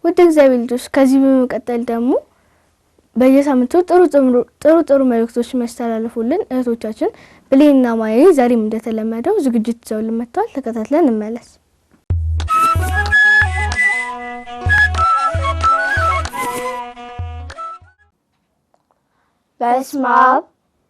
ውድ እግዚአብሔር ልጆች ከዚህ በመቀጠል ደግሞ በየሳምንቱ ጥሩ መልእክቶች መስታላለፉልን እህቶቻችን ብሌንና ማዬ ዛሬም እንደተለመደው ዝግጅት ይዘውልን መጥተዋል። ተከታትለን እንመለስ። በስመ አብ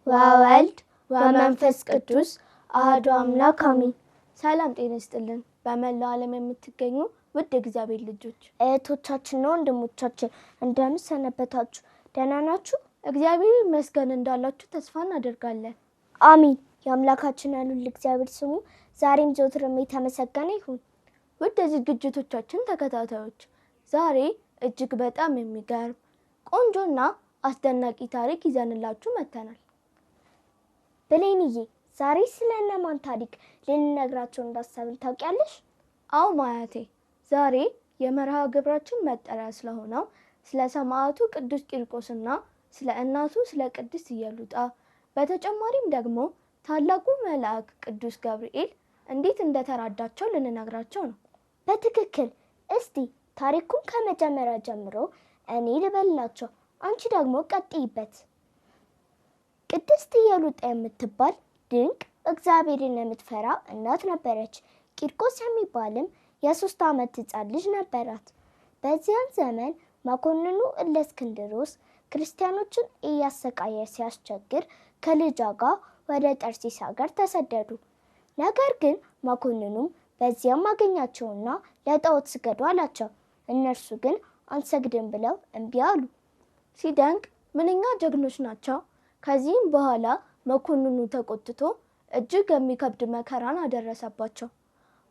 ወወልድ ወመንፈስ ቅዱስ አሐዱ አምላክ አሜን። ሰላም ጤና ይስጥልን። በመላው ዓለም የምትገኙ ውድ እግዚአብሔር ልጆች እህቶቻችንና ወንድሞቻችን እንደምን ሰነበታችሁ? ደህና ናችሁ? እግዚአብሔር ይመስገን እንዳላችሁ ተስፋ እናደርጋለን። አሜን። የአምላካችን ያሉል እግዚአብሔር ስሙ ዛሬም ዘወትርም የተመሰገነ ይሁን። ውድ ዝግጅቶቻችን ተከታታዮች ዛሬ እጅግ በጣም የሚገርም ቆንጆና አስደናቂ ታሪክ ይዘንላችሁ መጥተናል። ብሌንዬ ዛሬ ስለነማን ታሪክ ልንነግራቸው እንዳሰብን ታውቂያለሽ? አዎ ማያቴ፣ ዛሬ የመርሃ ግብራችን መጠሪያ ስለሆነው ስለ ሰማዕቱ ቅዱስ ቂርቆስና ስለ እናቱ ስለ ቅድስት ኢየሉጣ በተጨማሪም ደግሞ ታላቁ መልአክ ቅዱስ ገብርኤል እንዴት እንደተራዳቸው ልንነግራቸው ነው። በትክክል። እስቲ ታሪኩን ከመጀመሪያ ጀምሮ እኔ ልበላቸው፣ አንቺ ደግሞ ቀጥይበት። ቅድስት ኢየሉጣ የምትባል ድንቅ እግዚአብሔርን የምትፈራ እናት ነበረች። ቂርቆስ የሚባልም የ3 ዓመት ሕፃን ልጅ ነበራት። በዚያን ዘመን መኮንኑ እለእስክንድሮስ ክርስቲያኖችን እያሰቃየ ሲያስቸግር ከልጇ ጋር ወደ ጠርሴስ ሀገር ተሰደዱ። ነገር ግን መኮንኑም በዚያም አገኛቸውና ለጣዖት ስገዱ አላቸው። እነርሱ ግን አንሰግድም ብለው እምቢ አሉ። ሲደንቅ ምንኛ ጀግኖች ናቸው! ከዚህም በኋላ መኮንኑ ተቆጥቶ እጅግ የሚከብድ መከራን አደረሰባቸው።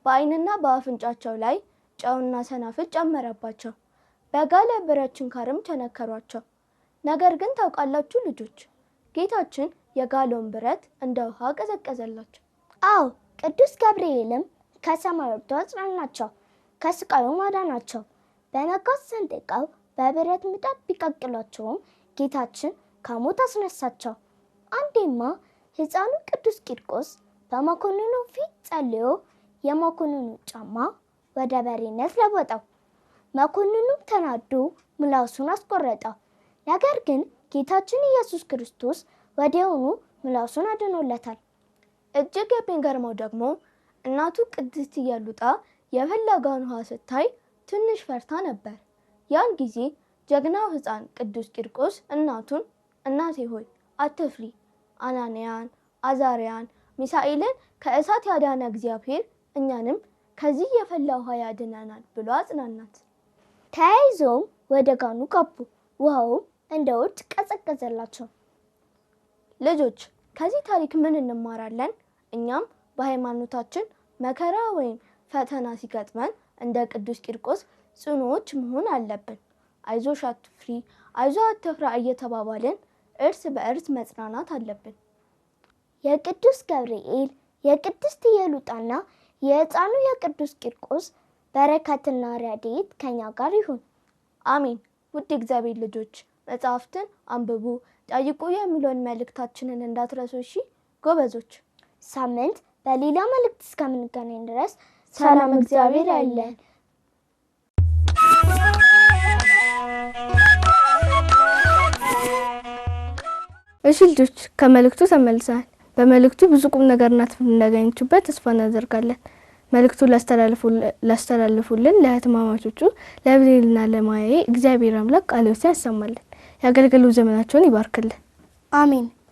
በዓይንና በአፍንጫቸው ላይ ጨውና ሰናፍጭ ጨመረባቸው። በጋለ ብረት ችንካርም ቸነከሯቸው። ነገር ግን ታውቃላችሁ ልጆች፣ ጌታችን የጋለውን ብረት እንደ ውሃ ቀዘቀዘላቸው። አዎ፣ ቅዱስ ገብርኤልም ከሰማይ ወርዶ አጽናናቸው፣ ከስቃዩም አዳናቸው። በመጋዝ ሰንጥቀው በብረት ምጣድ ቢቀቅሏቸውም ጌታችን ከሞት አስነሳቸው። አንዴማ ሕፃኑ ቅዱስ ቂርቆስ በመኮንኑ ፊት ጸልዮ የመኮንኑ ጫማ ወደ በሬነት ለወጠው። መኮንኑም ተናዶ ምላሱን አስቆረጠው። ነገር ግን ጌታችን ኢየሱስ ክርስቶስ ወዲያውኑ ምላሱን አድኖለታል። እጅግ የሚገርመው ደግሞ እናቱ ቅድስት ኢየሉጣ የፈለገውን ውሃ ስታይ ትንሽ ፈርታ ነበር። ያን ጊዜ ጀግናው ሕፃን ቅዱስ ቂርቆስ እናቱን እናቴ ሆይ አትፍሪ፣ አናንያን፣ አዛርያን፣ ሚሳኤልን ከእሳት ያዳነ እግዚአብሔር እኛንም ከዚህ የፈላ ውሃ ያድነናል ብሎ አጽናናት። ተያይዘውም ወደ ጋኑ ገቡ። ውሃውም እንደ ውርጭ ቀዘቀዘላቸው። ልጆች ከዚህ ታሪክ ምን እንማራለን? እኛም በሃይማኖታችን መከራ ወይም ፈተና ሲገጥመን እንደ ቅዱስ ቂርቆስ ጽኑዎች መሆን አለብን። አይዞሽ አትፍሪ፣ አይዞ አትፍራ እየተባባልን እርስ በእርስ መጽናናት አለብን። የቅዱስ ገብርኤል የቅድስት ኢየሉጣና የሕፃኑ የቅዱስ ቂርቆስ በረከትና ረድኤት ከኛ ጋር ይሁን፣ አሜን። ውድ እግዚአብሔር ልጆች መጽሐፍትን አንብቡ፣ ጠይቁ የሚለውን መልእክታችንን እንዳትረሱ እሺ ጎበዞች። ሳምንት በሌላ መልእክት እስከምንገናኝ ድረስ ሰላም እግዚአብሔር ያለን። እሺ ልጆች ከመልእክቱ ተመልሰናል። በመልእክቱ ብዙ ቁም ነገርና ትምህርት እንዳገኛችሁበት ተስፋ እናደርጋለን። መልእክቱ ላስተላልፉልን ለእህትማማቾቹ ለብሌንና ለማዬ እግዚአብሔር አምላክ ቃለ ሕይወትን ያሰማልን፣ ያገልግሉ ዘመናቸውን ይባርክልን። አሜን።